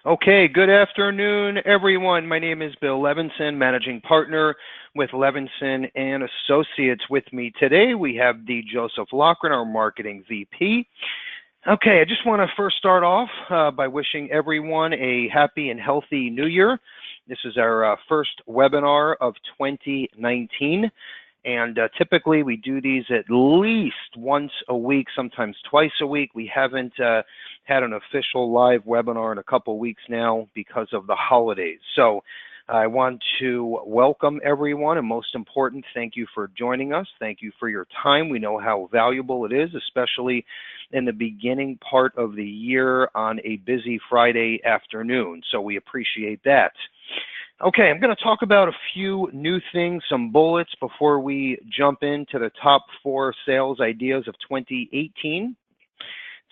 Okay, good afternoon, everyone. My name is Bill Levinson, managing partner with Levinson and Associates. With me today, we have the Joseph Loughran, our marketing VP. Okay, I just want to first start off by wishing everyone a happy and healthy new year. This is our first webinar of 2019. And typically we do these at least once a week, sometimes twice a week. We haven't had an official live webinar in a couple weeks now because of the holidays. So I want to welcome everyone, and most important, thank you for joining us. Thank you for your time. We know how valuable it is, especially in the beginning part of the year on a busy Friday afternoon. So we appreciate that. Okay, I'm going to talk about a few new things, some bullets before we jump into the top 4 sales ideas of 2018.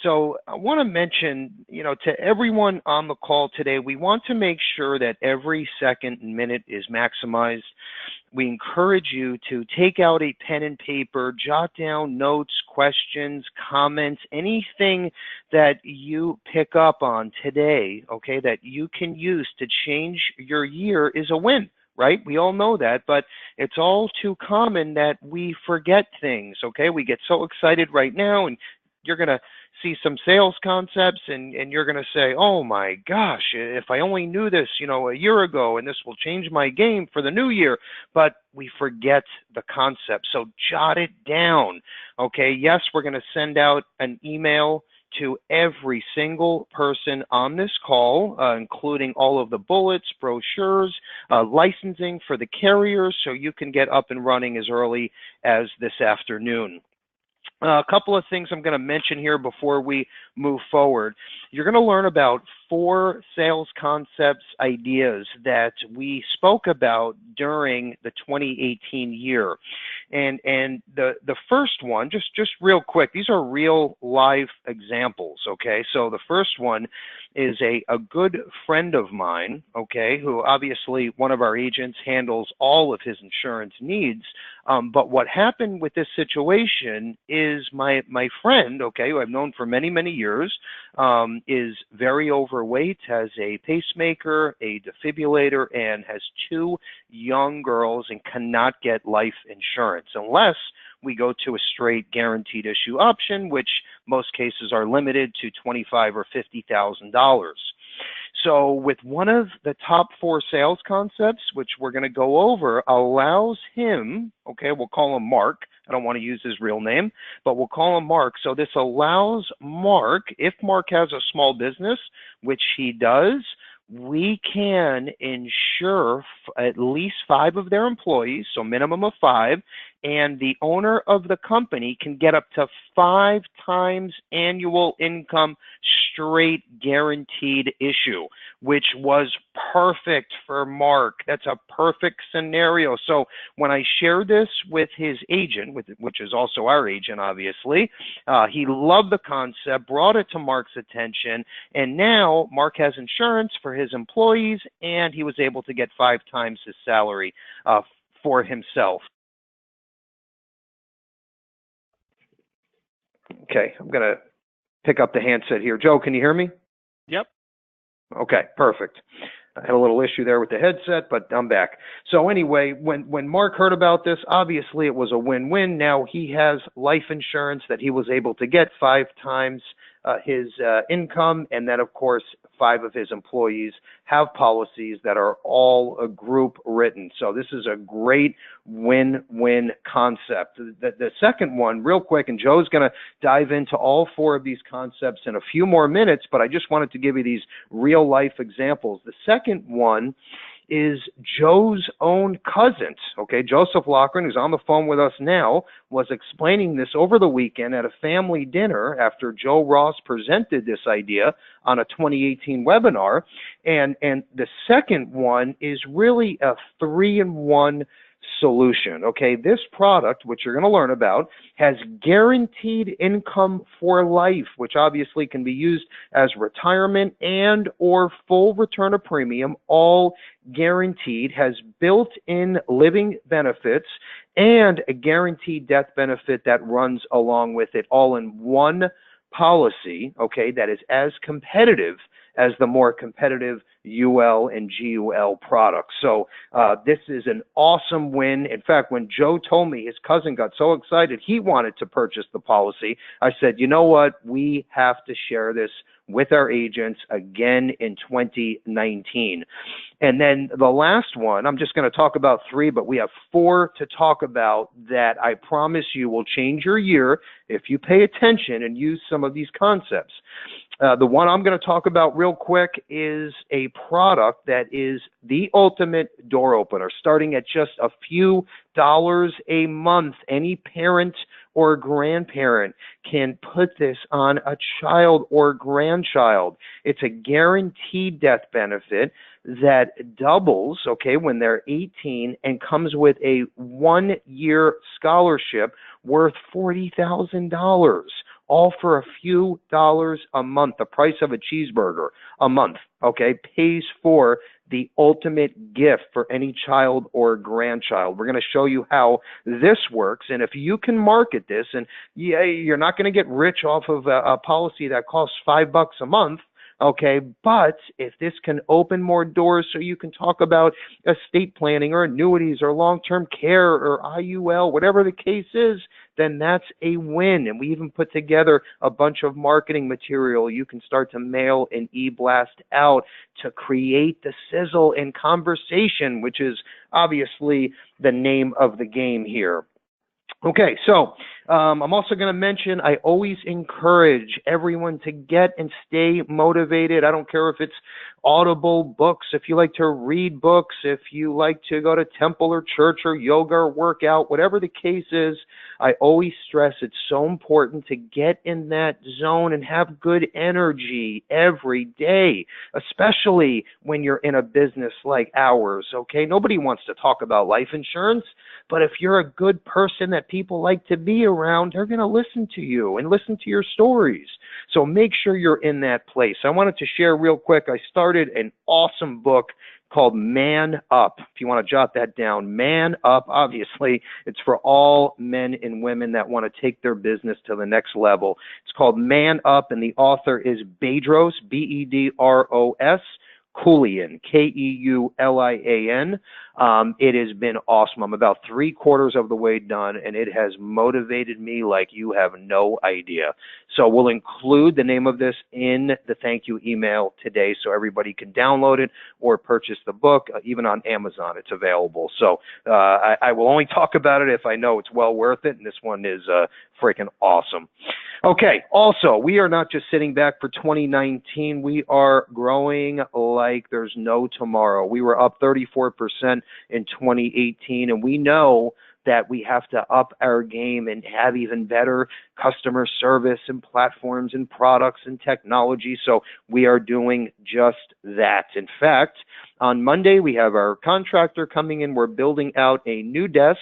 So I want to mention, to everyone on the call today, we want to make sure that every second and minute is maximized. We encourage you to take out a pen and paper, jot down notes, questions, comments, anything that you pick up on today, okay, that you can use to change your year is a win, right? We all know that, but it's all too common that we forget things, okay? We get so excited right now, and you're going to see some sales concepts and you're going to say, oh my gosh, if I only knew this, a year ago, and this will change my game for the new year. But we forget the concept. So jot it down. Okay. Yes, we're going to send out an email to every single person on this call, including all of the bullets, brochures, licensing for the carriers, so you can get up and running as early as this afternoon. A couple of things I'm going to mention here before we move forward. You're going to learn about 4 sales concepts, ideas that we spoke about during the 2018 year. And the first one, just real quick, these are real live examples, okay? So the first one is a good friend of mine, okay, who obviously one of our agents handles all of his insurance needs. But what happened with this situation is my friend, okay, who I've known for many, many years, is very overweight, has a pacemaker, a defibrillator, and has 2 young girls and cannot get life insurance unless we go to a straight guaranteed issue option, which most cases are limited to $25,000 or $50,000. So with one of the top 4 sales concepts, which we're going to go over, allows him, okay, we'll call him Mark. I don't want to use his real name, but we'll call him Mark. So this allows Mark, if Mark has a small business, which he does, we can insure at least 5 of their employees, so minimum of 5, and the owner of the company can get up to 5 times annual income straight guaranteed issue, which was perfect for Mark. That's a perfect scenario. So when I shared this with his agent, which is also our agent, obviously, he loved the concept, brought it to Mark's attention, and now Mark has insurance for his employees, and he was able to get 5 times his salary for himself. Okay, I'm going to pick up the handset here. Joe, can you hear me? Yep. Okay, perfect. I had a little issue there with the headset, but I'm back. So anyway, when Mark heard about this, obviously it was a win-win. Now he has life insurance that he was able to get 5 times his income, and then of course 5 of his employees have policies that are all group written. So this is a great win-win concept. The second one, real quick, and Joe's going to dive into all 4 of these concepts in a few more minutes, but I just wanted to give you these real life examples. The second one is Joe's own cousin, okay? Joseph Loughran, who's on the phone with us now, was explaining this over the weekend at a family dinner after Joe Ross presented this idea on a 2018 webinar. And the second one is really a 3-in-1 solution, okay? This product, which you're going to learn about, has guaranteed income for life, which obviously can be used as retirement and or full return of premium, all guaranteed, has built-in living benefits and a guaranteed death benefit that runs along with it, all in one policy, okay, that is as competitive as the more competitive UL and GUL products. So this is an awesome win. In fact, when Joe told me his cousin got so excited he wanted to purchase the policy, I said, you know what? We have to share this with our agents again in 2019. And then the last one, I'm just going to talk about 3, but we have 4 to talk about that I promise you will change your year if you pay attention and use some of these concepts. The one I'm going to talk about real quick is a product that is the ultimate door opener, starting at just a few dollars a month. Any parent or grandparent can put this on a child or grandchild. It's a guaranteed death benefit that doubles, okay, when they're 18 and comes with a 1-year scholarship worth $40,000. All for a few dollars a month. The price of a cheeseburger a month, okay, pays for the ultimate gift for any child or grandchild. We're going to show you how this works, and if you can market this, and yeah, you're not going to get rich off of a policy that costs $5 a month, okay, but if this can open more doors so you can talk about estate planning or annuities or long-term care or IUL, whatever the case is, then that's a win. And we even put together a bunch of marketing material you can start to mail and e-blast out to create the sizzle in conversation, which is obviously the name of the game here. Okay, so I'm also going to mention I always encourage everyone to get and stay motivated. I don't care if it's Audible books, if you like to read books, if you like to go to temple or church or yoga or workout, whatever the case is, I always stress it's so important to get in that zone and have good energy every day, especially when you're in a business like ours, okay? Nobody wants to talk about life insurance, but if you're a good person that people like to be around, they're going to listen to you and listen to your stories. So make sure you're in that place. I wanted to share real quick, I started an awesome book called Man Up. If you want to jot that down, Man Up, obviously, it's for all men and women that want to take their business to the next level. It's called Man Up, and the author is Bedros, B-E-D-R-O-S, Keulian, K-E-U-L-I-A-N. It has been awesome. I'm about 3/4 of the way done, and it has motivated me like you have no idea. So we'll include the name of this in the thank you email today so everybody can download it or purchase the book. Even on Amazon, it's available. So I will only talk about it if I know it's well worth it, and this one is freaking awesome. Okay, also, we are not just sitting back for 2019. We are growing like there's no tomorrow. We were up 34% in 2018, and we know that we have to up our game and have even better customer service and platforms and products and technology. So we are doing just that. In fact, on Monday, we have our contractor coming in. We're building out a new desk.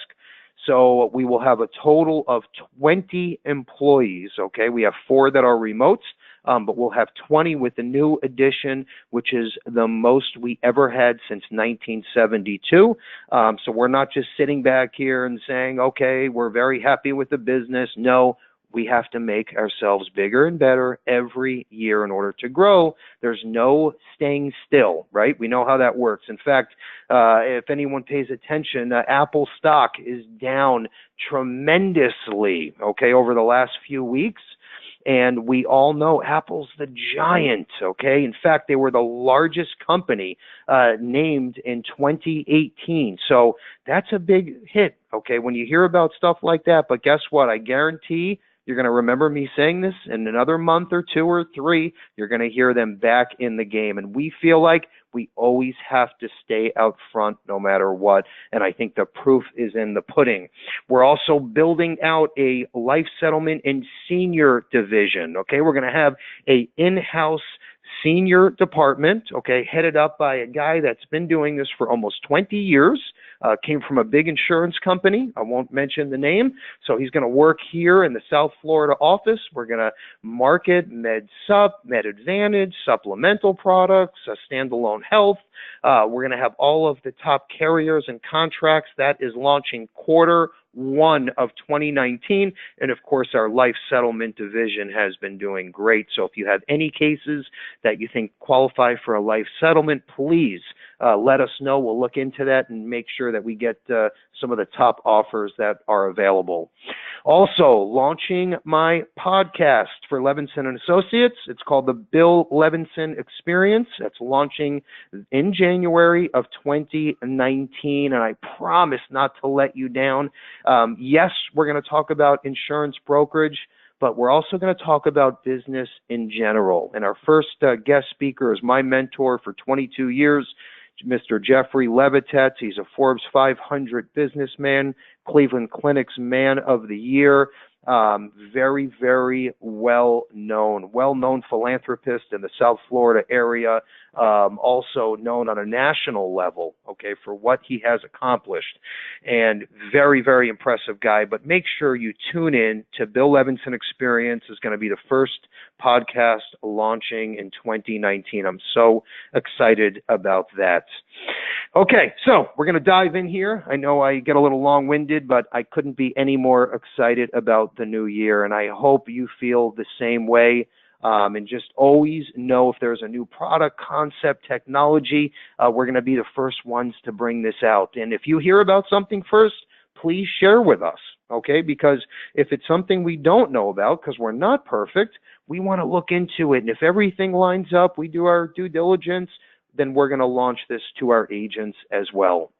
So we will have a total of 20 employees, okay? We have 4 that are remotes, but we'll have 20 with the new addition, which is the most we ever had since 1972. So we're not just sitting back here and saying, okay, we're very happy with the business. No, we have to make ourselves bigger and better every year in order to grow. There's no staying still, right? We know how that works. In fact, if anyone pays attention, Apple stock is down tremendously, okay, over the last few weeks. And we all know Apple's the giant, okay? In fact, they were the largest company named in 2018. So that's a big hit, okay, when you hear about stuff like that. But guess what? I guarantee you're going to remember me saying this in another month or 2 or 3. You're going to hear them back in the game. And we feel like we always have to stay out front no matter what. And I think the proof is in the pudding. We're also building out a life settlement and senior division. Okay, we're going to have a in-house senior department, okay, headed up by a guy that's been doing this for almost 20 years. came from a big insurance company. I won't mention the name. So he's going to work here in the South Florida office. We're going to market MedSup, MedAdvantage, supplemental products, standalone health. We're going to have all of the top carriers and contracts. That is launching Q1 of 2019. And of course, our life settlement division has been doing great. So if you have any cases that you think qualify for a life settlement, please let us know. We'll look into that and make sure that we get some of the top offers that are available. Also, launching my podcast for Levinson and Associates. It's called the Bill Levinson Experience. It's launching in January of 2019, and I promise not to let you down. Yes, we're going to talk about insurance brokerage, but we're also going to talk about business in general. And our first guest speaker is my mentor for 22 years, Mr. Jeffrey Levitetz. He's a Forbes 500 businessman, Cleveland Clinic's Man of the Year. Very, very well-known philanthropist in the South Florida area, also known on a national level, okay, for what he has accomplished. And very, very impressive guy. But make sure you tune in to Bill Levinson Experience. Is going to be the first podcast launching in 2019. I'm so excited about that. Okay, so we're going to dive in here. I know I get a little long-winded, but I couldn't be any more excited about the new year, and I hope you feel the same way. And just always know if there's a new product, concept, technology, we're going to be the first ones to bring this out. And if you hear about something first, please share with us, okay? Because if it's something we don't know about, because we're not perfect, we want to look into it. And if everything lines up, we do our due diligence, then we're going to launch this to our agents as well.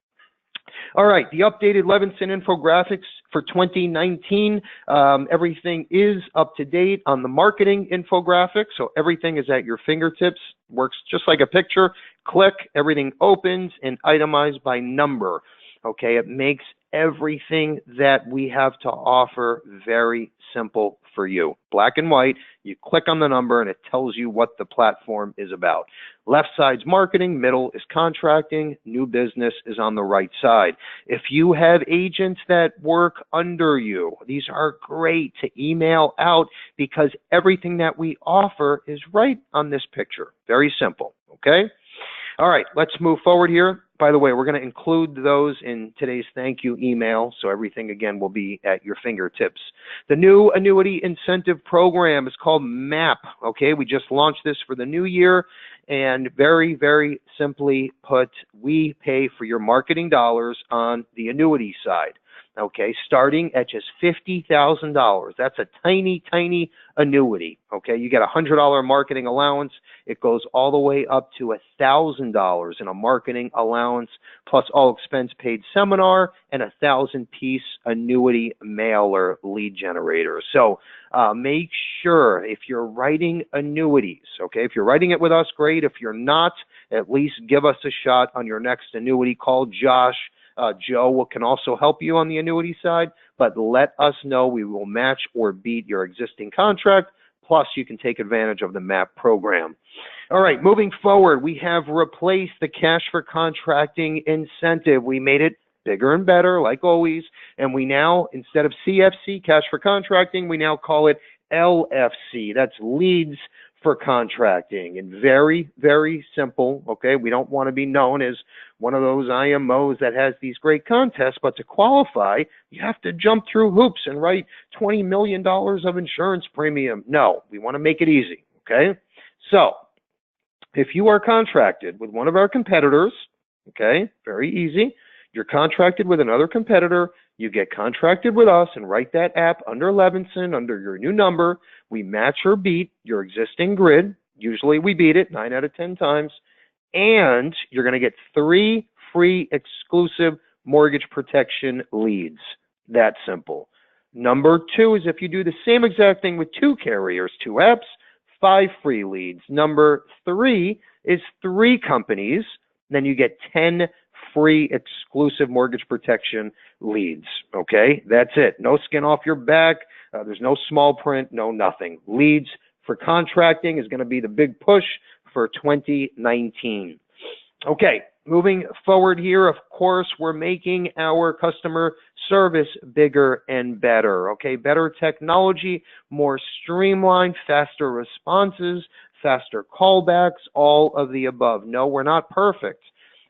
All right, the updated Levinson infographics for 2019. Everything is up to date on the marketing infographics, so everything is at your fingertips. Works just like a picture. Click, everything opens and itemized by number. Okay, it makes everything that we have to offer very simple for you. Black and white, you click on the number and it tells you what the platform is about. Left side's marketing, middle is contracting, new business is on the right side. If you have agents that work under you, these are great to email out because everything that we offer is right on this picture. Very simple, okay? All right, let's move forward here. By the way, we're going to include those in today's thank you email, so everything, again, will be at your fingertips. The new annuity incentive program is called MAP, okay? We just launched this for the new year, and very, very simply put, we pay for your marketing dollars on the annuity side. Okay, starting at just $50,000. That's a tiny, tiny annuity. Okay, you get a $100 marketing allowance. It goes all the way up to $1,000 in a marketing allowance, plus all expense paid seminar and a 1,000-piece annuity mailer lead generator. So make sure if you're writing annuities, okay, if you're writing it with us, great. If you're not, at least give us a shot on your next annuity. Call Josh. Joe can also help you on the annuity side, but let us know. We will match or beat your existing contract, plus you can take advantage of the MAP program. All right, moving forward, we have replaced the cash for contracting incentive. We made it bigger and better, like always, and we now, instead of CFC, cash for contracting, we now call it LFC. That's leads for contracting, and very, very simple, okay? We don't want to be known as one of those IMOs that has these great contests, but to qualify, you have to jump through hoops and write $20 million of insurance premium. No, we want to make it easy, okay? So, if you are contracted with one of our competitors, okay, very easy, you're contracted with another competitor, you get contracted with us and write that app under Levinson, under your new number. We match or beat your existing grid. Usually we beat it 9 out of 10 times. And you're going to get 3 free exclusive mortgage protection leads. That simple. Number 2 is if you do the same exact thing with 2 carriers, 2 apps, 5 free leads. Number 3 is 3 companies. Then you get 10 free exclusive mortgage protection leads, okay? That's it. No skin off your back. There's no small print, no nothing. Leads for contracting is going to be the big push for 2019. Okay, Moving forward here, of course, we're making our customer service bigger and better, okay? Better technology, more streamlined, faster responses, faster callbacks, all of the above. No, we're not perfect,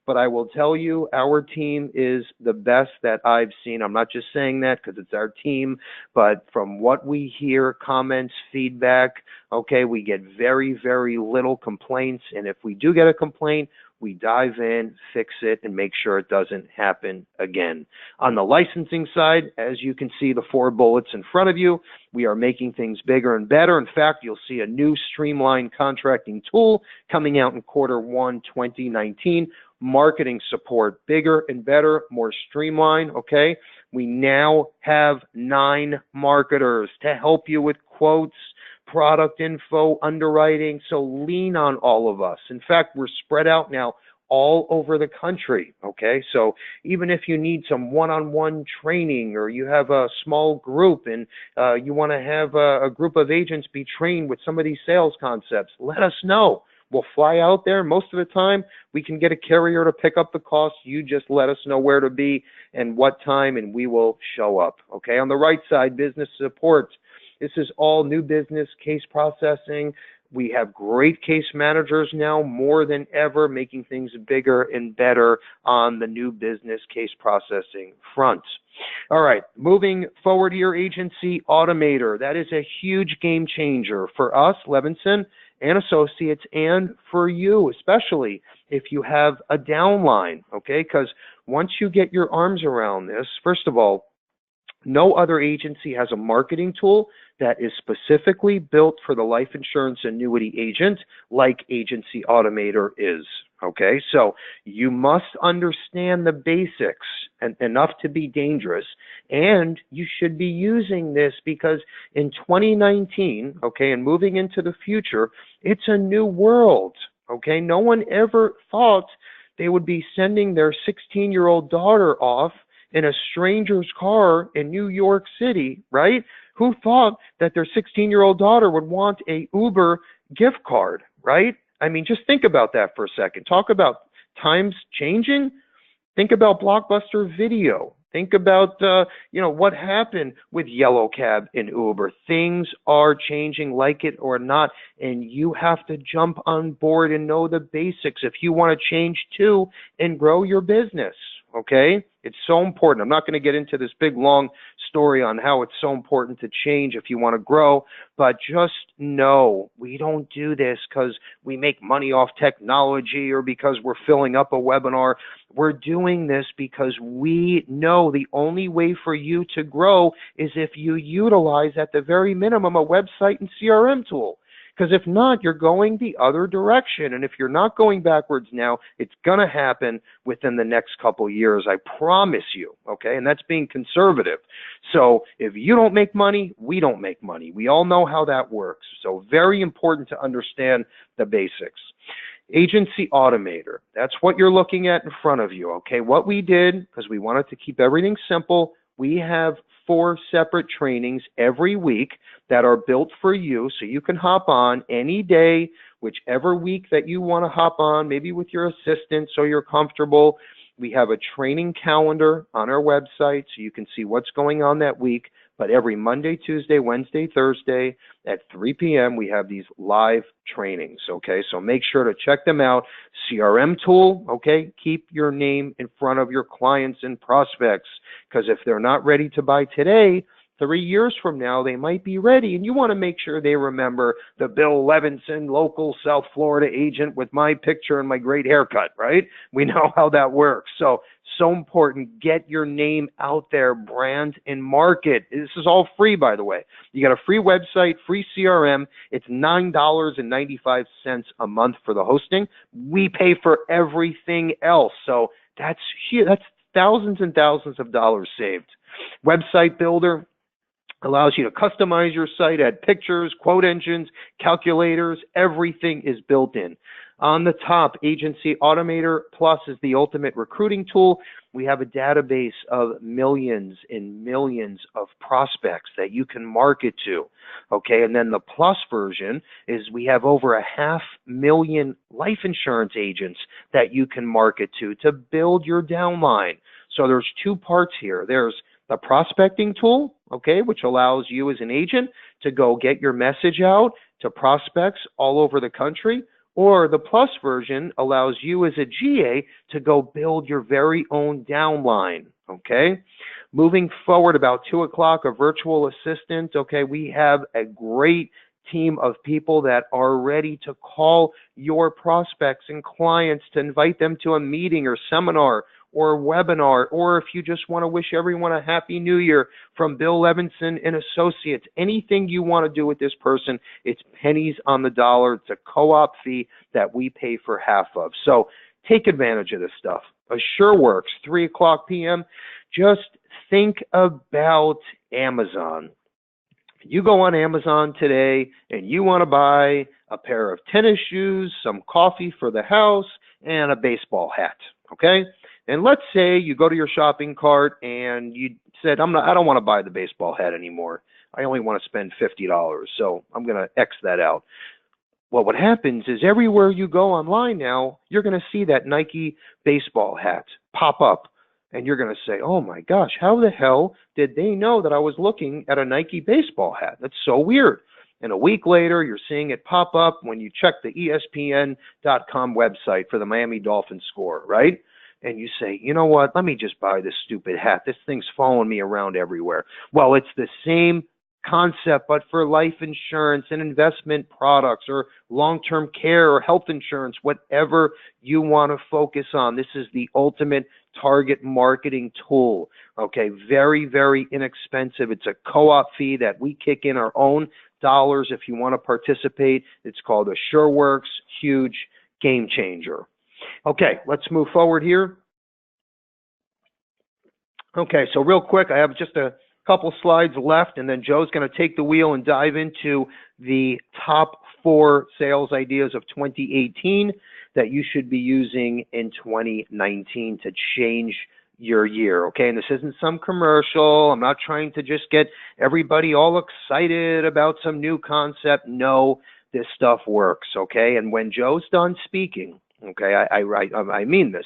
but I will tell you our team is the best that I've seen. I'm not just saying that because it's our team, but from what we hear, comments, feedback, okay, we get very, very little complaints, and if we do get a complaint, we dive in, fix it, and make sure it doesn't happen again. On the licensing side, as you can see the 4 bullets in front of you, we are making things bigger and better. In fact, you'll see a new streamlined contracting tool coming out in Q1 2019. Marketing support, bigger and better, more streamlined, okay? We now have 9 marketers to help you with quotes, product info, underwriting, so lean on all of us. In fact, we're spread out now all over the country, okay? So even if you need some one-on-one training or you have a small group and you want to have a group of agents be trained with some of these sales concepts, let us know. We'll fly out there. Most of the time, we can get a carrier to pick up the cost. You just let us know where to be and what time, and we will show up, okay? On the right side, business support. This is all new business, case processing. We have great case managers now, more than ever, making things bigger and better on the new business case processing front. All right, moving forward here, agency Automator. That is a huge game changer for us, Levinson and Associates, and for you, especially if you have a downline, okay? Because once you get your arms around this, first of all, no other agency has a marketing tool that is specifically built for the life insurance annuity agent like Agency Automator is, okay? So you must understand the basics and enough to be dangerous, and you should be using this because in 2019, okay, and moving into the future, it's a new world, okay? No one ever thought they would be sending their 16-year-old daughter off in a stranger's car in New York City, right? Who thought that their 16-year-old daughter would want a Uber gift card, right? I mean, just think about that for a second. Talk about times changing. Think about Blockbuster Video. Think about, what happened with Yellow Cab and Uber. Things are changing, like it or not, and you have to jump on board and know the basics if you want to change too and grow your business, okay? It's so important. I'm not going to get into this big, long story on how it's so important to change if you want to grow, but just know we don't do this because we make money off technology or because we're filling up a webinar. We're doing this because we know the only way for you to grow is if you utilize, at the very minimum, a website and CRM tool. Because if not, you're going the other direction. And if you're not going backwards now, it's going to happen within the next couple years. I promise you, okay? And that's being conservative. So if you don't make money, we don't make money. We all know how that works. So very important to understand the basics. Agency Automator, that's what you're looking at in front of you, okay? What we did, because we wanted to keep everything simple, we have 4 separate trainings every week that are built for you, so you can hop on any day, whichever week that you want to hop on, maybe with your assistant so you're comfortable. We have a training calendar on our website so you can see what's going on that week. But every Monday, Tuesday, Wednesday, Thursday at 3 p.m. we have these live trainings, okay? So make sure to check them out. CRM tool, okay? Keep your name in front of your clients and prospects, because if they're not ready to buy today, 3 years from now, they might be ready, and you want to make sure they remember the Bill Levinson, local South Florida agent with my picture and my great haircut, right? We know how that works. So important. Get your name out there, brand and market. This is all free, by the way. You got a free website, free CRM. It's $9.95 a month for the hosting. We pay for everything else. So that's huge. That's thousands and thousands of dollars saved. Website Builder allows you to customize your site, add pictures, quote engines, calculators. Everything is built in. On the top, Agency Automator Plus is the ultimate recruiting tool. We have a database of millions and millions of prospects that you can market to. Okay, and then the Plus version is we have over 500,000 life insurance agents that you can market to build your downline. So there's two parts here. There's the prospecting tool, okay, which allows you as an agent to go get your message out to prospects all over the country, or the Plus version allows you as a GA to go build your very own downline, okay? Moving forward, about 2 o'clock, a virtual assistant, okay, we have a great team of people that are ready to call your prospects and clients to invite them to a meeting or seminar or webinar, or if you just want to wish everyone a happy new year from Bill Levinson and Associates, anything you want to do with this person, it's pennies on the dollar. It's a co-op fee that we pay for half of. So take advantage of this stuff. AsureWorks, 3 o'clock p.m. Just think about Amazon. You go on Amazon today and you want to buy a pair of tennis shoes, some coffee for the house, and a baseball hat, okay? And let's say you go to your shopping cart and you said, I don't want to buy the baseball hat anymore. I only want to spend $50, so I'm going to X that out. Well, what happens is everywhere you go online now, you're going to see that Nike baseball hat pop up. And you're going to say, oh my gosh, how the hell did they know that I was looking at a Nike baseball hat? That's so weird. And a week later, you're seeing it pop up when you check the ESPN.com website for the Miami Dolphins score, right? And you say, you know what, let me just buy this stupid hat. This thing's following me around everywhere. Well, it's the same concept, but for life insurance and investment products or long-term care or health insurance, whatever you want to focus on. This is the ultimate target marketing tool. Okay, very, very inexpensive. It's a co-op fee that we kick in our own dollars if you want to participate. It's called AsureWorks, huge game changer. Okay, let's move forward here. Okay, so real quick, I have just a couple slides left, and then Joe's going to take the wheel and dive into the top 4 sales ideas of 2018 that you should be using in 2019 to change your year, okay? And this isn't some commercial. I'm not trying to just get everybody all excited about some new concept. No, this stuff works, okay? And when Joe's done speaking, okay, I mean this.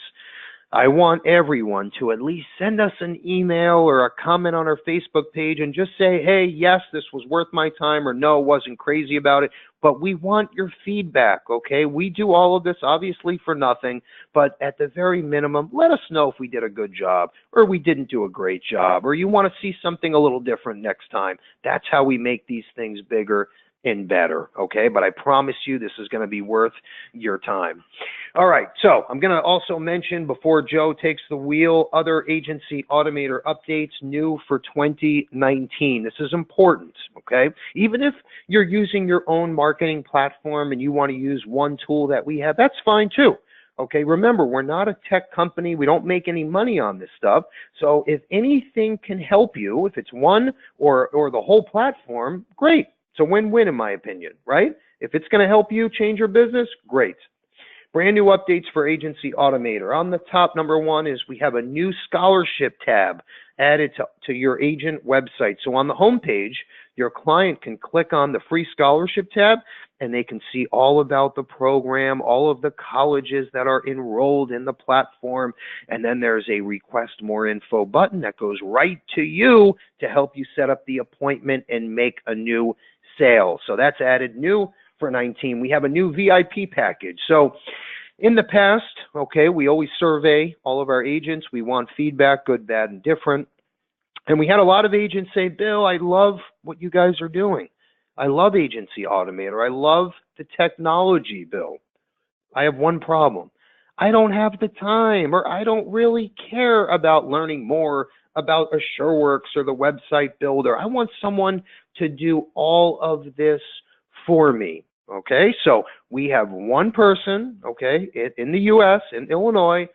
I want everyone to at least send us an email or a comment on our Facebook page and just say, hey, yes, this was worth my time, or no, wasn't crazy about it. But we want your feedback, okay? We do all of this obviously for nothing, but at the very minimum, let us know if we did a good job or we didn't do a great job or you want to see something a little different next time. That's how we make these things bigger and better, okay? But I promise you this is going to be worth your time. All right, so I'm going to also mention before Joe takes the wheel, other agency automator updates new for 2019. This is important, okay? Even if you're using your own marketing platform and you want to use one tool that we have, that's fine too. Okay, remember, we're not a tech company. We don't make any money on this stuff. So if anything can help you, if it's one or the whole platform, great. It's a win-win in my opinion, right? If it's going to help you change your business, great. Brand new updates for Agency Automator. On the top, number 1 is we have a new scholarship tab added to your agent website. So on the home page, your client can click on the free scholarship tab and they can see all about the program, all of the colleges that are enrolled in the platform. And then there's a request more info button that goes right to you to help you set up the appointment and make a new sale. So that's added new for 19. We have a new VIP package. So in the past, okay, we always survey all of our agents. We want feedback, good, bad, and different. And we had a lot of agents say, Bill, I love what you guys are doing. I love Agency Automator. I love the technology, Bill. I have one problem. I don't have the time, or I don't really care about learning more about AsureWorks or the website builder. I want someone to do all of this for me. Okay, so we have one person, okay, in the U.S., in Illinois,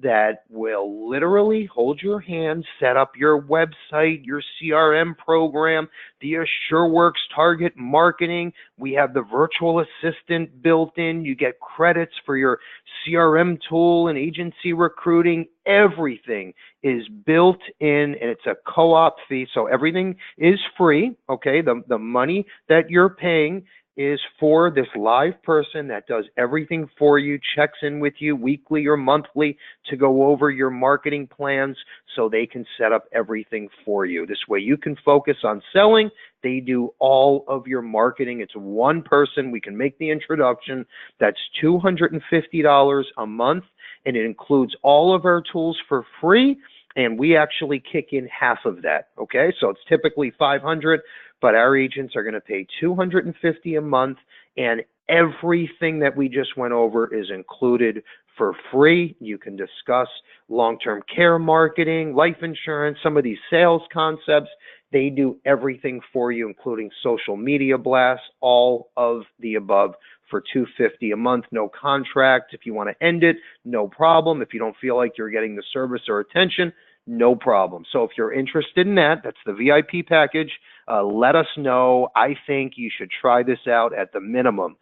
that will literally hold your hand, set up your website, your CRM program, the AsureWorks target marketing. We have the virtual assistant built in. You get credits for your CRM tool and agency recruiting. Everything is built in, and it's a co-op fee, so everything is free, okay? The money that you're paying is for this live person that does everything for you, checks in with you weekly or monthly to go over your marketing plans so they can set up everything for you. This way you can focus on selling. They do all of your marketing. It's one person. We can make the introduction. That's $250 a month, and it includes all of our tools for free, and we actually kick in half of that, okay? So it's typically $500, but our agents are going to pay $250 a month, and everything that we just went over is included for free. You can discuss long-term care marketing, life insurance, some of these sales concepts. They do everything for you, including social media blasts, all of the above for $250 a month, no contract. If you want to end it, no problem. If you don't feel like you're getting the service or attention, no problem. So if you're interested in that, that's the VIP package. Let us know. I think you should try this out at the minimum.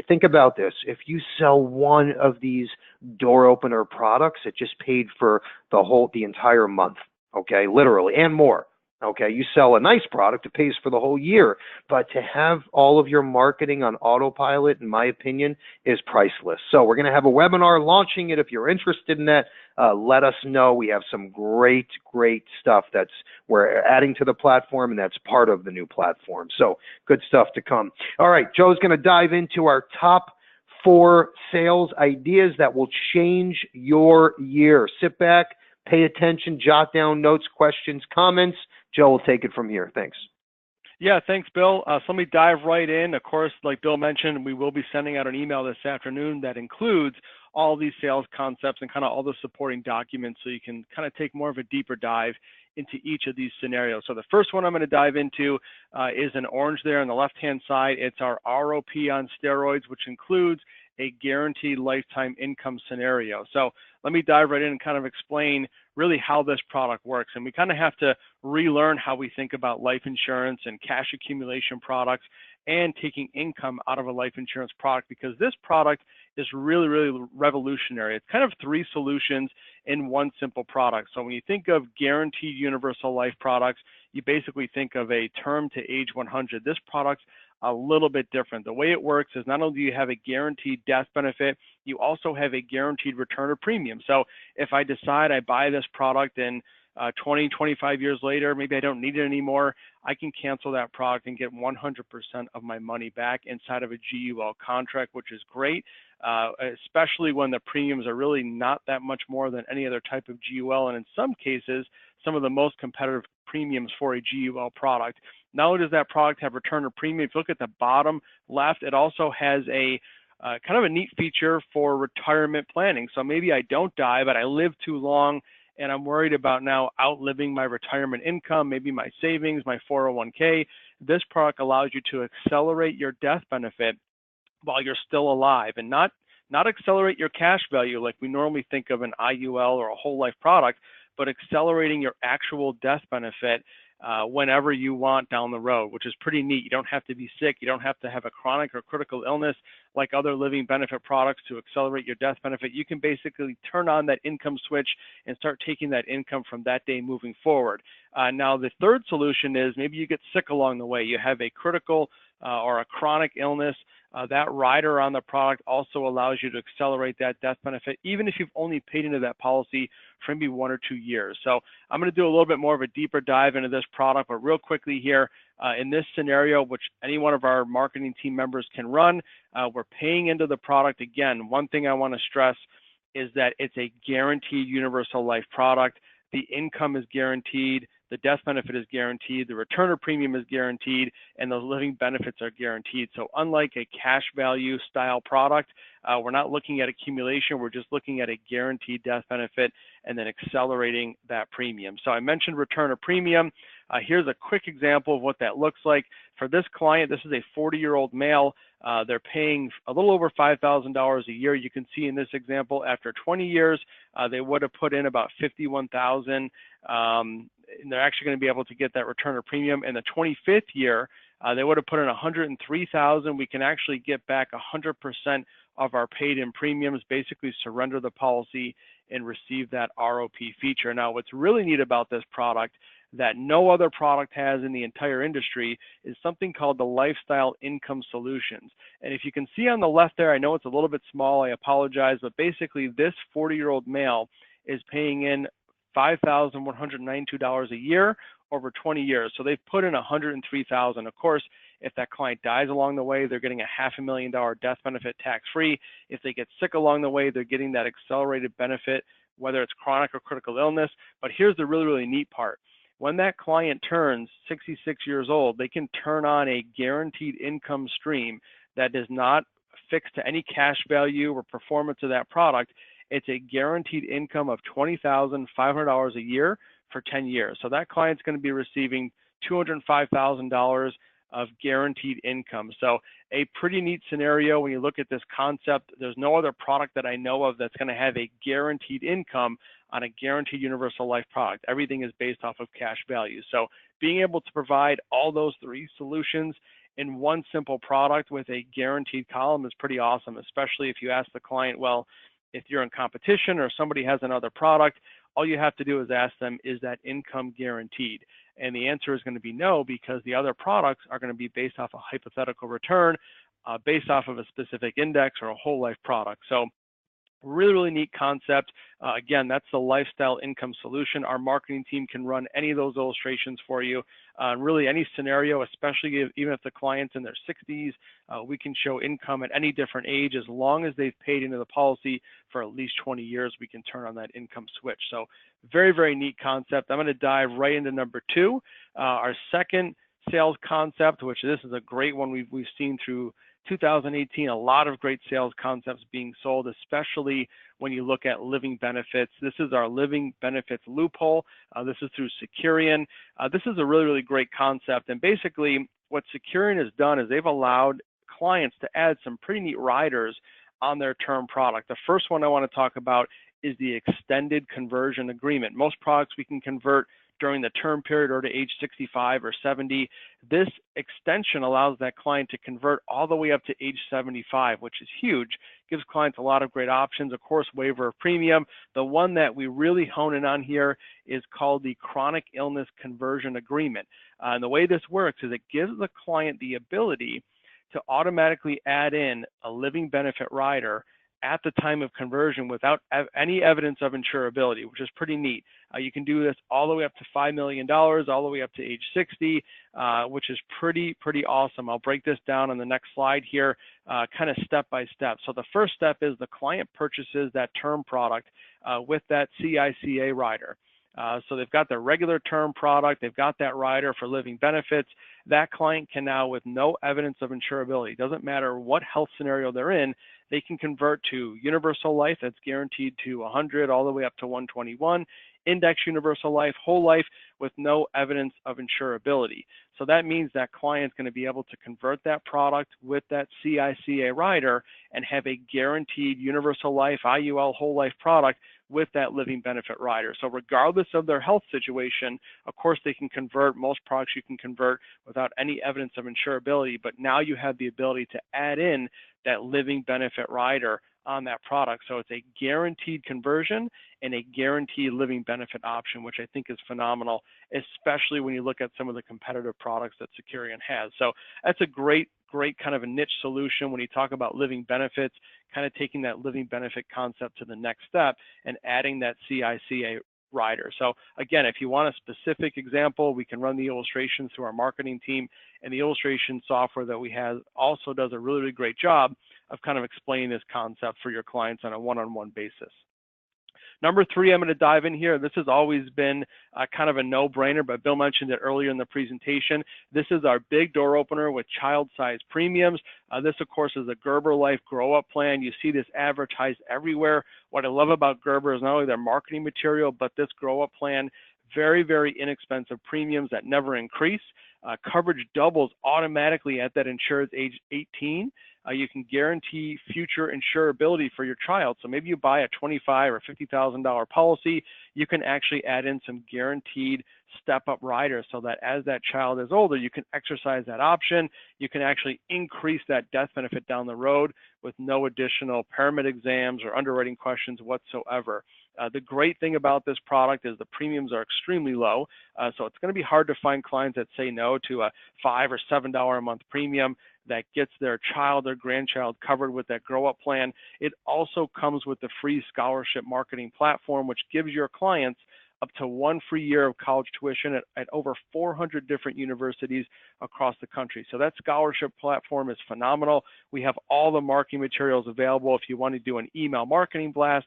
Think about this. If you sell one of these door opener products, it just paid for the entire month, okay, literally, and more. Okay, you sell a nice product, it pays for the whole year. But to have all of your marketing on autopilot, in my opinion, is priceless. So we're going to have a webinar launching it. If you're interested in that, let us know. We have some great stuff that's we're adding to the platform, and that's part of the new platform. So good stuff to come. All right, Joe's going to dive into our top 4 sales ideas that will change your year. Sit back, pay attention, jot down notes, questions, comments. Joe will take it from here. Thanks. Yeah, thanks, Bill. So let me dive right in. Of course, like Bill mentioned, we will be sending out an email this afternoon that includes all these sales concepts and kind of all the supporting documents so you can kind of take more of a deeper dive into each of these scenarios. So the first one I'm going to dive into is an orange there on the left-hand side. It's our ROP on steroids, which includes a guaranteed lifetime income scenario. So let me dive right in and kind of explain really how this product works. And we kind of have to relearn how we think about life insurance and cash accumulation products and taking income out of a life insurance product, because this product is really revolutionary. It's kind of 3 solutions in one simple product. So when you think of guaranteed universal life products, you basically think of a term to age 100. This product's a little bit different. The way it works is not only do you have a guaranteed death benefit, you also have a guaranteed return of premium. So if I decide I buy this product and 20, 25 years later, maybe I don't need it anymore, I can cancel that product and get 100% of my money back inside of a GUL contract, which is great, especially when the premiums are really not that much more than any other type of GUL, and in some cases, some of the most competitive premiums for a GUL product. Not only does that product have return of premium, if you look at the bottom left, it also has a kind of a neat feature for retirement planning. So maybe I don't die, but I live too long and I'm worried about now outliving my retirement income, maybe my savings, my 401k. This product allows you to accelerate your death benefit while you're still alive, and not accelerate your cash value like we normally think of an IUL or a whole life product, but accelerating your actual death benefit whenever you want down the road, which is pretty neat. You don't have to be sick. You don't have to have a chronic or critical illness like other living benefit products to accelerate your death benefit. You can basically turn on that income switch and start taking that income from that day moving forward. Now, the third solution is maybe you get sick along the way. You have a critical or a chronic illness. That rider on the product also allows you to accelerate that death benefit, even if you've only paid into that policy for maybe 1 or 2 years. So I'm going to do a little bit more of a deeper dive into this product, but real quickly here, in this scenario, which any one of our marketing team members can run, we're paying into the product. Again, one thing I want to stress is that it's a guaranteed universal life product. The income is guaranteed, the death benefit is guaranteed, the return of premium is guaranteed, and the living benefits are guaranteed. So unlike a cash value style product, we're not looking at accumulation, we're just looking at a guaranteed death benefit and then accelerating that premium. So I mentioned return of premium. Here's a quick example of what that looks like. For this client, this is a 40-year-old male. They're paying a little over $5,000 a year. You can see in this example, after 20 years, they would have put in about $51,000. And they're actually going to be able to get that return of premium. In the 25th year, they would have put in $103,000. We can actually get back 100% of our paid-in premiums, basically surrender the policy and receive that ROP feature. Now, what's really neat about this product that no other product has in the entire industry is something called the Lifestyle Income Solutions. And if you can see on the left there, I know it's a little bit small, I apologize, but basically this 40-year-old male is paying in $5,192 a year over 20 years. So they've put in $103,000. Of course, if that client dies along the way, they're getting a $500,000 death benefit tax-free. If they get sick along the way, they're getting that accelerated benefit, whether it's chronic or critical illness. But here's the really, really neat part. When that client turns 66 years old, they can turn on a guaranteed income stream that is not fixed to any cash value or performance of that product. It's a guaranteed income of $20,500 a year for 10 years. So that client's going to be receiving $205,000 of guaranteed income. So a pretty neat scenario when you look at this concept. There's no other product that I know of that's going to have a guaranteed income on a guaranteed universal life product. Everything is based off of cash value. So being able to provide all those three solutions in one simple product with a guaranteed column is pretty awesome, especially if you ask the client, well, if you're in competition or somebody has another product, all you have to do is ask them, is that income guaranteed? And the answer is going to be no, because the other products are going to be based off a hypothetical return, based off of a specific index or a whole life product. So really, really neat concept. Again, that's the Lifestyle Income Solution. Our marketing team can run any of those illustrations for you. Really any scenario, especially even if the client's in their 60s, we can show income at any different age. As long as they've paid into the policy for at least 20 years, we can turn on that income switch. So very, very neat concept. I'm going to dive right into number two, our second sales concept, which this is a great one we've seen through 2018, a lot of great sales concepts being sold, especially when you look at living benefits. This is our living benefits loophole. This is through Securian. This is a really, really great concept. And basically what Securian has done is they've allowed clients to add some pretty neat riders on their term product. The first one I want to talk about is the extended conversion agreement. Most products we can convert during the term period or to age 65 or 70. This extension allows that client to convert all the way up to age 75, which is huge. Gives clients a lot of great options. Of course, waiver of premium. The one that we really hone in on here is called the chronic illness conversion agreement. And the way this works is it gives the client the ability to automatically add in a living benefit rider at the time of conversion without any evidence of insurability, which is pretty neat. You can do this all the way up to $5 million, all the way up to age 60, which is pretty awesome. I'll break this down on the next slide here, kind of step by step. So the first step is the client purchases that term product with that CICA rider. So they've got their regular term product, they've got that rider for living benefits. That client can now, with no evidence of insurability, doesn't matter what health scenario they're in, they can convert to universal life that's guaranteed to 100 all the way up to 121, index universal life, whole life with no evidence of insurability. So that means that client's going to be able to convert that product with that CICA rider and have a guaranteed universal life, IUL whole life product with that living benefit rider. So regardless of their health situation, of course they can convert. Most products you can convert without any evidence of insurability, but now you have the ability to add in that living benefit rider on that product. So it's a guaranteed conversion and a guaranteed living benefit option, which I think is phenomenal, especially when you look at some of the competitive products that Securian has. So that's a great kind of a niche solution when you talk about living benefits, kind of taking that living benefit concept to the next step and adding that CICA rider. So again, if you want a specific example, we can run the illustrations through our marketing team, and the illustration software that we have also does a really, really great job of kind of explaining this concept for your clients on a one-on-one basis. Number three, I'm going to dive in here. This has always been kind of a no-brainer, but Bill mentioned it earlier in the presentation. This is our big door opener with child-sized premiums. This, of course, is a Gerber Life grow-up plan. You see this advertised everywhere. What I love about Gerber is not only their marketing material, but this grow-up plan, Very, very inexpensive premiums that never increase. Coverage doubles automatically at that insured's age 18. You can guarantee future insurability for your child. So maybe you buy a $25,000 or $50,000 policy, you can actually add in some guaranteed step-up riders so that as that child is older, you can exercise that option. You can actually increase that death benefit down the road with no additional pyramid exams or underwriting questions whatsoever. The great thing about this product is the premiums are extremely low, so it's going to be hard to find clients that say no to a $5 or $7 a month premium that gets their child or grandchild covered with that grow-up plan. It also comes with the free scholarship marketing platform, which gives your clients up to 1 free year of college tuition at over 400 different universities across the country. So that scholarship platform is phenomenal. We have all the marketing materials available if you want to do an email marketing blast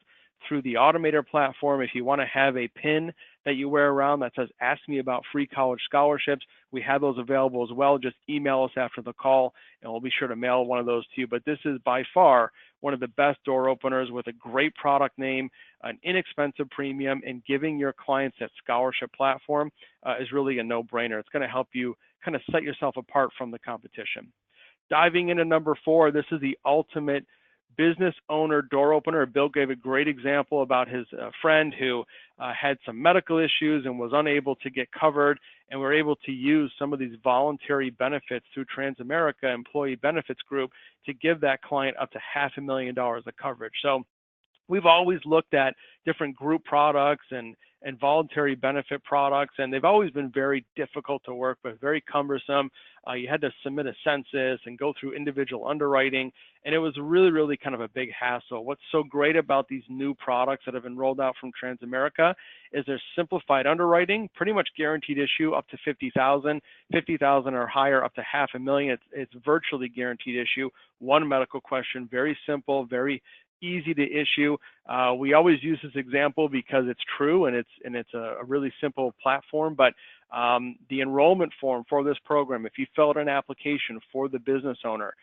through the Automator platform. If you want to have a pin that you wear around that says, "Ask me about free college scholarships," we have those available as well. Just email us after the call and we'll be sure to mail one of those to you. But this is by far one of the best door openers with a great product name, an inexpensive premium, and giving your clients that scholarship platform is really a no-brainer. It's going to help you kind of set yourself apart from the competition. Diving into number 4, this is the ultimate business owner door opener. Bill gave a great example about his friend who had some medical issues and was unable to get covered, and we're able to use some of these voluntary benefits through Transamerica Employee Benefits Group to give that client up to $500,000 of coverage. So we've always looked at different group products and voluntary benefit products, and they've always been very difficult to work with, very cumbersome. You had to submit a census and go through individual underwriting, and it was really, really kind of a big hassle. What's so great about these new products that have been rolled out from Transamerica is there's simplified underwriting, pretty much guaranteed issue up to $50,000, $50,000 or higher up to $500,000. It's virtually guaranteed issue. One medical question, very simple, very easy to issue. We always use this example because it's true and it's a really simple platform. But the enrollment form for this program, if you fill out an application for the business owner,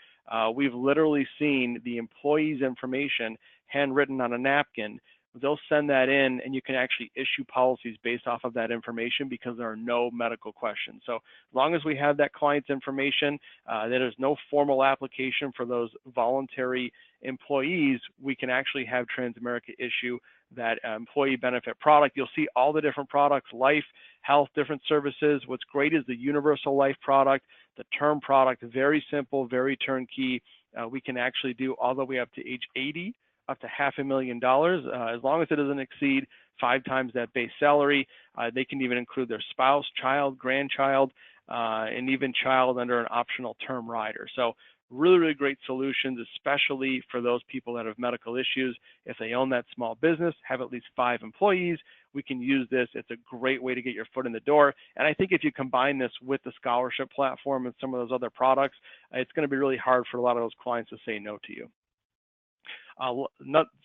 we've literally seen the employee's information handwritten on a napkin. They'll send that in and you can actually issue policies based off of that information because there are no medical questions. So as long as we have that client's information, there is no formal application for those voluntary employees, we can actually have Transamerica issue that employee benefit product. You'll see all the different products, life, health, different services. What's great is the universal life product, the term product, very simple, very turnkey. We can actually do all the way up to age 80, up to $500,000, as long as it doesn't exceed 5 times that base salary. They can even include their spouse, child, grandchild, and even child under an optional term rider. So really, really great solutions, especially for those people that have medical issues. If they own that small business, have at least 5 employees, we can use this. It's a great way to get your foot in the door. And I think if you combine this with the scholarship platform and some of those other products, it's going to be really hard for a lot of those clients to say no to you.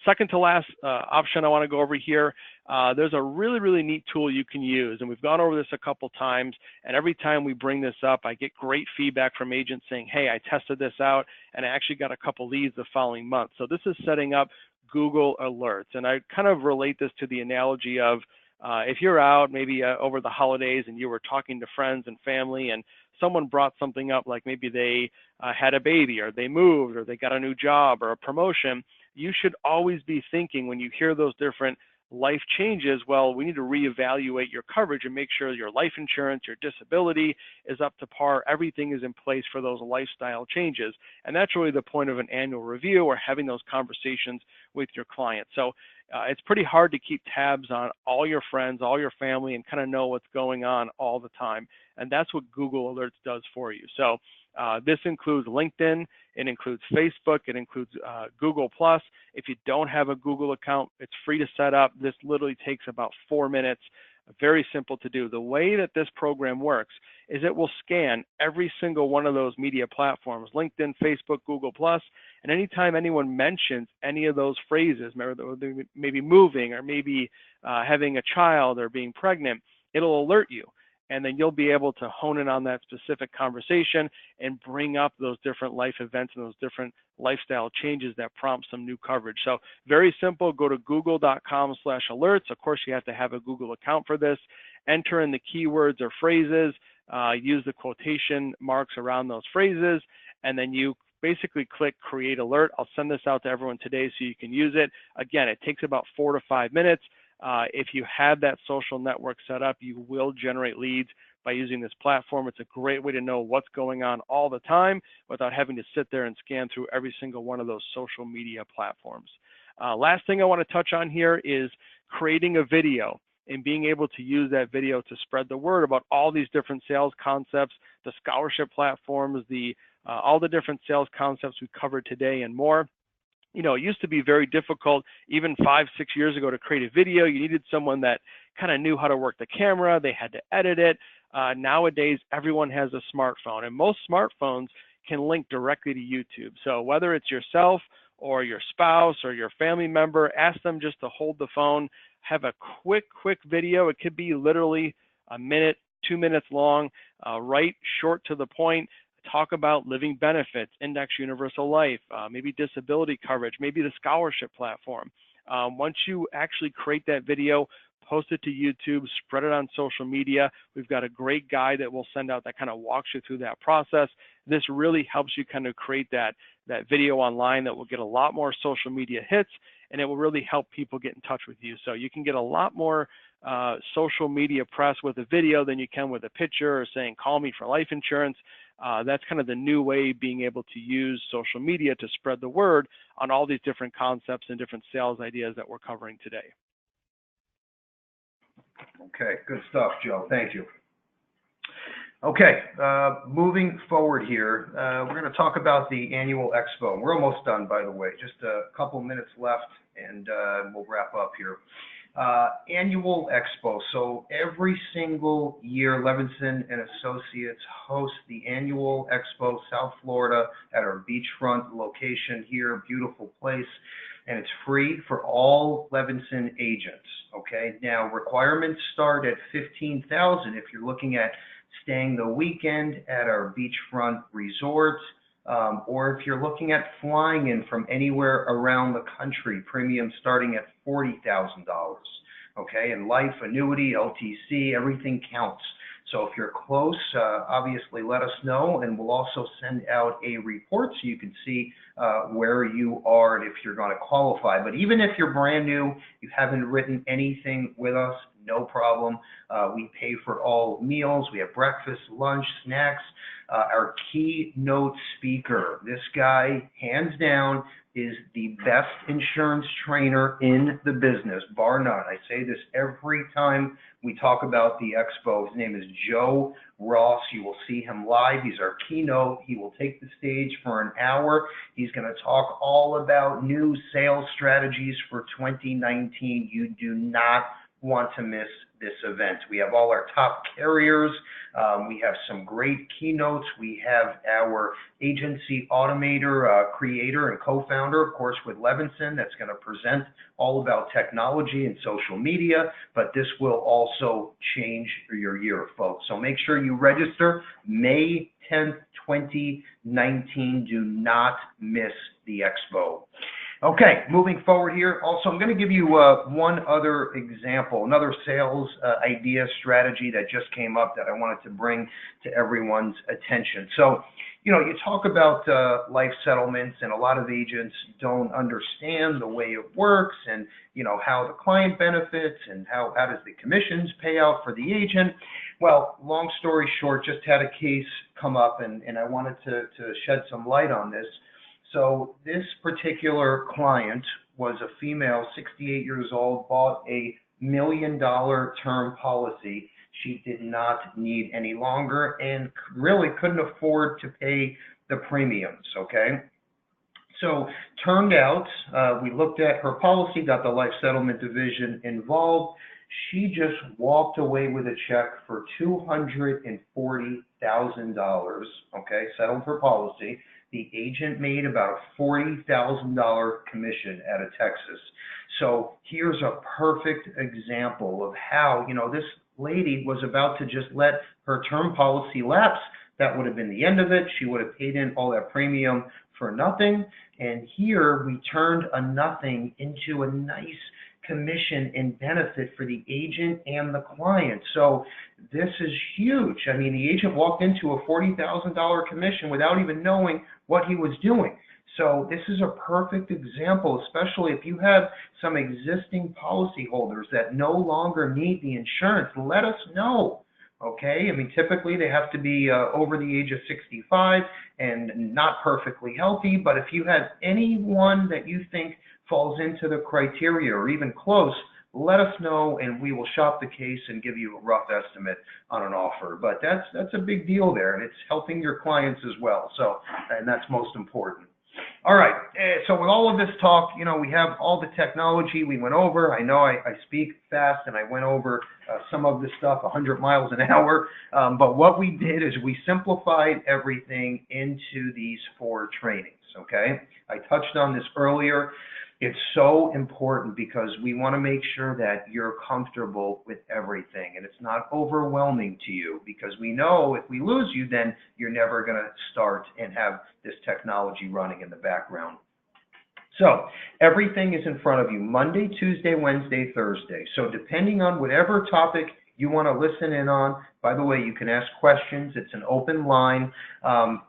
Second to last option I want to go over here, there's a really, really neat tool you can use, and we've gone over this a couple times, and every time we bring this up, I get great feedback from agents saying, hey, I tested this out, and I actually got a couple leads the following month. So this is setting up Google Alerts, and I kind of relate this to the analogy of if you're out maybe over the holidays and you were talking to friends and family and someone brought something up, like maybe they had a baby or they moved or they got a new job or a promotion, you should always be thinking when you hear those different life changes, well, we need to reevaluate your coverage and make sure your life insurance, your disability is up to par. Everything is in place for those lifestyle changes. And that's really the point of an annual review or having those conversations with your client. So it's pretty hard to keep tabs on all your friends, all your family, and kind of know what's going on all the time. And that's what Google Alerts does for you. So this includes LinkedIn, it includes Facebook, it includes Google+. If you don't have a Google account, it's free to set up. This literally takes about 4 minutes. Very simple to do. The way that this program works is it will scan every single one of those media platforms, LinkedIn, Facebook, Google+, and anytime anyone mentions any of those phrases, maybe moving or maybe having a child or being pregnant, it'll alert you. And then you'll be able to hone in on that specific conversation and bring up those different life events and those different lifestyle changes that prompt some new coverage. So very simple, go to google.com/alerts. Of course, you have to have a Google account for this. enter in the keywords or phrases, use the quotation marks around those phrases, and then you basically click create alert. I'll send this out to everyone today so you can use it. Again, it takes about 4 to 5 minutes. If you have that social network set up, you will generate leads by using this platform. It's a great way to know what's going on all the time without having to sit there and scan through every single one of those social media platforms. Last thing I want to touch on here is creating a video and being able to use that video to spread the word about all these different sales concepts, the scholarship platforms, all the different sales concepts we covered today and more. You know, it used to be very difficult even 5-6 years ago to create a video. You needed someone that kind of knew how to work the camera. They had to edit it. Nowadays, everyone has a smartphone, and most smartphones can link directly to YouTube. So whether it's yourself or your spouse or your family member, ask them just to hold the phone, have a quick video. It could be literally a minute, 2 minutes long, right, short to the point. Talk about living benefits, index universal life, maybe disability coverage, maybe the scholarship platform. Once you actually create that video, post it to YouTube, spread it on social media. We've got a great guide that we'll send out that kind of walks you through that process. This really helps you kind of create that video online that will get a lot more social media hits, and it will really help people get in touch with you. So you can get a lot more social media press with a video than you can with a picture or saying, call me for life insurance. That's kind of the new way, being able to use social media to spread the word on all these different concepts and different sales ideas that we're covering today. Okay, good stuff, Joe. Thank you. Okay, moving forward here, we're going to talk about the annual expo. We're almost done, by the way, just a couple minutes left, and we'll wrap up here. Annual expo. So every single year, Levinson and Associates host the annual expo, South Florida, at our beachfront location here. Beautiful place, and it's free for all Levinson agents. Okay, now requirements start at $15,000 if you're looking at staying the weekend at our beachfront resort, or if you're looking at flying in from anywhere around the country, premium starting at $40,000. Okay, and life, annuity, LTC, everything counts. So if you're close, obviously let us know, and we'll also send out a report so you can see where you are and if you're going to qualify. But even if you're brand new, you haven't written anything with us, no problem. We pay for all meals. We have breakfast, lunch, snacks. Our keynote speaker, this guy, hands down, is the best insurance trainer in the business, bar none. I say this every time we talk about the expo. His name is Joe Ross. You will see him live. He's our keynote. He will take the stage for an hour. He's going to talk all about new sales strategies for 2019. You do not want to miss this event. We have all our top carriers. We have some great keynotes. We have our agency Automator creator and co-founder, of course, with Levinson, that's going to present all about technology and social media, but this will also change your year, folks. So make sure you register May 10th, 2019. Do not miss the expo. Okay, moving forward here. Also, I'm going to give you one other example, another sales idea strategy that just came up that I wanted to bring to everyone's attention. So, you know, you talk about life settlements, and a lot of agents don't understand the way it works, and, you know, how the client benefits and how does the commissions pay out for the agent. Well, long story short, just had a case come up, and I wanted to shed some light on this. So this particular client was a female, 68 years old, bought a $1 million term policy. She did not need any longer and really couldn't afford to pay the premiums, okay? So turned out, we looked at her policy, got the life settlement division involved. She just walked away with a check for $240,000, okay, settled her policy. The agent made about a $40,000 commission out of Texas. So here's a perfect example of how, you know, this lady was about to just let her term policy lapse. That would have been the end of it. She would have paid in all that premium for nothing. And here we turned a nothing into a nice commission and benefit for the agent and the client. So this is huge. I mean, the agent walked into a $40,000 commission without even knowing what he was doing. So this is a perfect example, especially if you have some existing policyholders that no longer need the insurance. Let us know. Okay, I mean, typically they have to be over the age of 65 and not perfectly healthy, but if you have anyone that you think falls into the criteria or even close, let us know and we will shop the case and give you a rough estimate on an offer. But that's a big deal there, and it's helping your clients as well. So, and that's most important. All right, so with all of this talk, you know, we have all the technology we went over. I know I speak fast and I went over some of this stuff 100 miles an hour, but what we did is we simplified everything into these 4 trainings, okay? I touched on this earlier. It's so important because we want to make sure that you're comfortable with everything and it's not overwhelming to you, because we know if we lose you, then you're never going to start and have this technology running in the background. So everything is in front of you Monday, Tuesday, Wednesday, Thursday. So depending on whatever topic you want to listen in on, by the way, you can ask questions. It's an open line.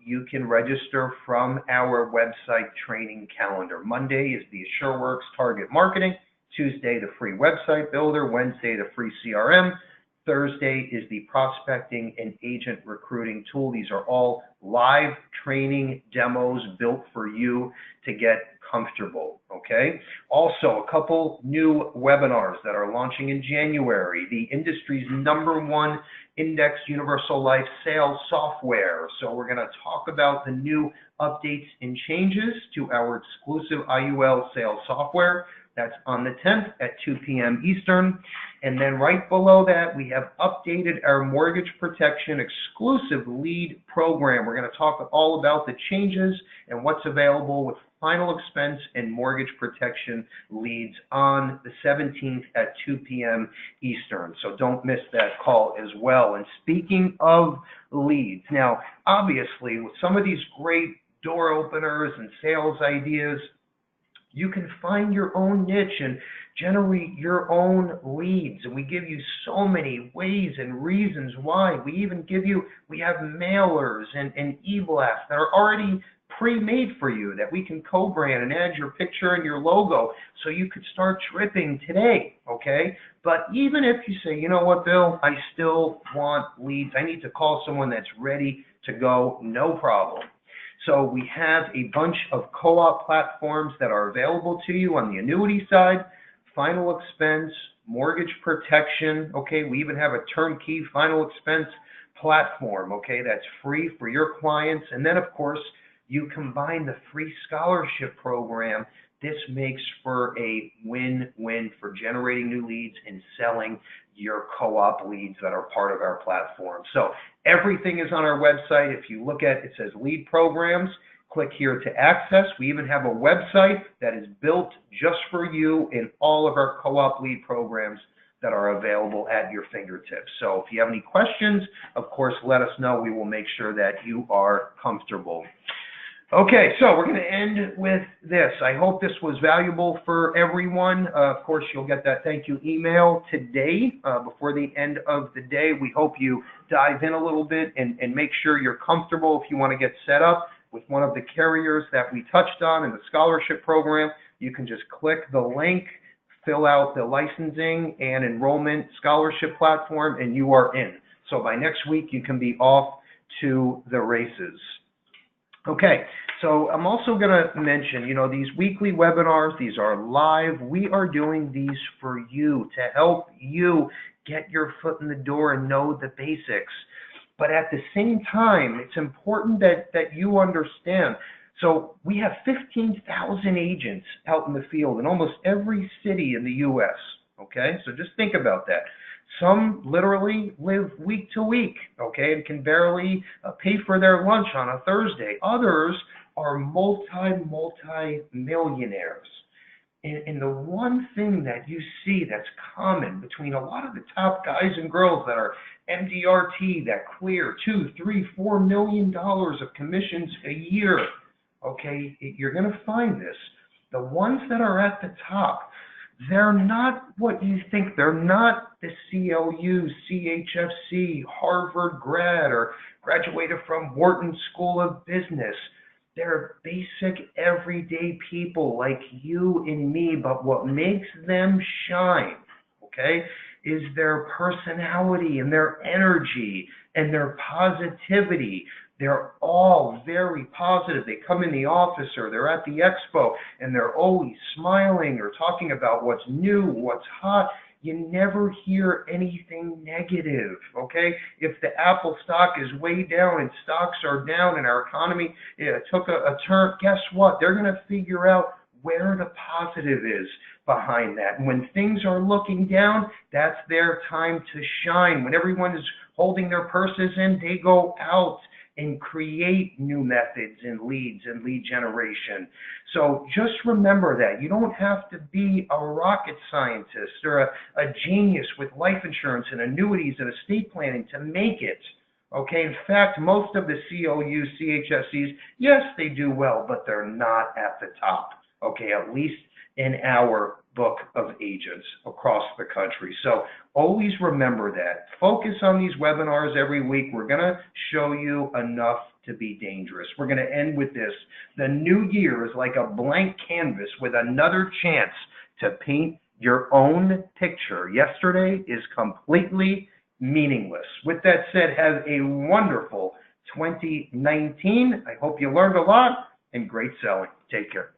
You can register from our website training calendar. Monday is the AsureWorks Target Marketing. Tuesday, the free website builder. Wednesday, the free CRM. Thursday is the prospecting and agent recruiting tool. These are all live training demos built for you to get comfortable, okay? Also, a couple new webinars that are launching in January. The industry's #1 indexed universal life sales software. So we're going to talk about the new updates and changes to our exclusive IUL sales software. That's on the 10th at 2 p.m. Eastern. And then right below that, we have updated our mortgage protection exclusive lead program. We're going to talk all about the changes and what's available with final expense and mortgage protection leads on the 17th at 2 p.m. Eastern. So don't miss that call as well. And speaking of leads, now, obviously, with some of these great door openers and sales ideas, you can find your own niche and generate your own leads. And we give you so many ways and reasons why. We have mailers and e-blasts that are already pre-made for you that we can co-brand and add your picture and your logo so you could start tripping today, okay? But even if you say, you know what, Bill, I still want leads, I need to call someone that's ready to go, no problem. So we have a bunch of co-op platforms that are available to you on the annuity side, final expense, mortgage protection, okay? We even have a turnkey final expense platform, okay? That's free for your clients. And then, of course, you combine the free scholarship program. This makes for a win-win for generating new leads and selling your co-op leads that are part of our platform. So everything is on our website. If you look at it, says lead programs. Click here to access. We even have a website that is built just for you in all of our co-op lead programs that are available at your fingertips. So if you have any questions, of course, let us know. We will make sure that you are comfortable. Okay, so we're going to end with this. I hope this was valuable for everyone. Of course, you'll get that thank you email today before the end of the day. We hope you dive in a little bit and make sure you're comfortable. If you want to get set up with one of the carriers that we touched on in the scholarship program, you can just click the link, fill out the licensing and enrollment scholarship platform, and you are in. So by next week, you can be off to the races. Okay, so I'm also going to mention, these weekly webinars, these are live. We are doing these for you to help you get your foot in the door and know the basics. But at the same time, it's important that you understand. So we have 15,000 agents out in the field in almost every city in the U.S., okay? So just think about that. Some literally live week to week, okay, and can barely pay for their lunch on a Thursday. Others are multi-millionaires. And the one thing that you see that's common between a lot of the top guys and girls that are MDRT that clear $2, $3, $4 million of commissions a year, okay, you're going to find this. The ones that are at the top, They're not what you think. They're not the CLU, CHFC, Harvard grad, or graduated from Wharton School of Business. They're basic, everyday people like you and me, but what makes them shine, okay, is their personality and their energy and their positivity. They're all very positive. They come in the office or they're at the expo and they're always smiling or talking about what's new, what's hot. You never hear anything negative, okay? If the Apple stock is way down and stocks are down and our economy took a turn, guess what? They're going to figure out where the positive is behind that. And when things are looking down, that's their time to shine. When everyone is holding their purses in, they go out and create new methods and leads and lead generation. So just remember that. You don't have to be a rocket scientist or a genius with life insurance and annuities and estate planning to make it. Okay, in fact, most of the CLU, CHFCs, yes, they do well, but they're not at the top. Okay, at least in our book of agents across the country. So always remember that. Focus on these webinars every week. We're going to show you enough to be dangerous. We're going to end with this. The new year is like a blank canvas with another chance to paint your own picture. Yesterday is completely meaningless. With that said, have a wonderful 2019. I hope you learned a lot and great selling. Take care.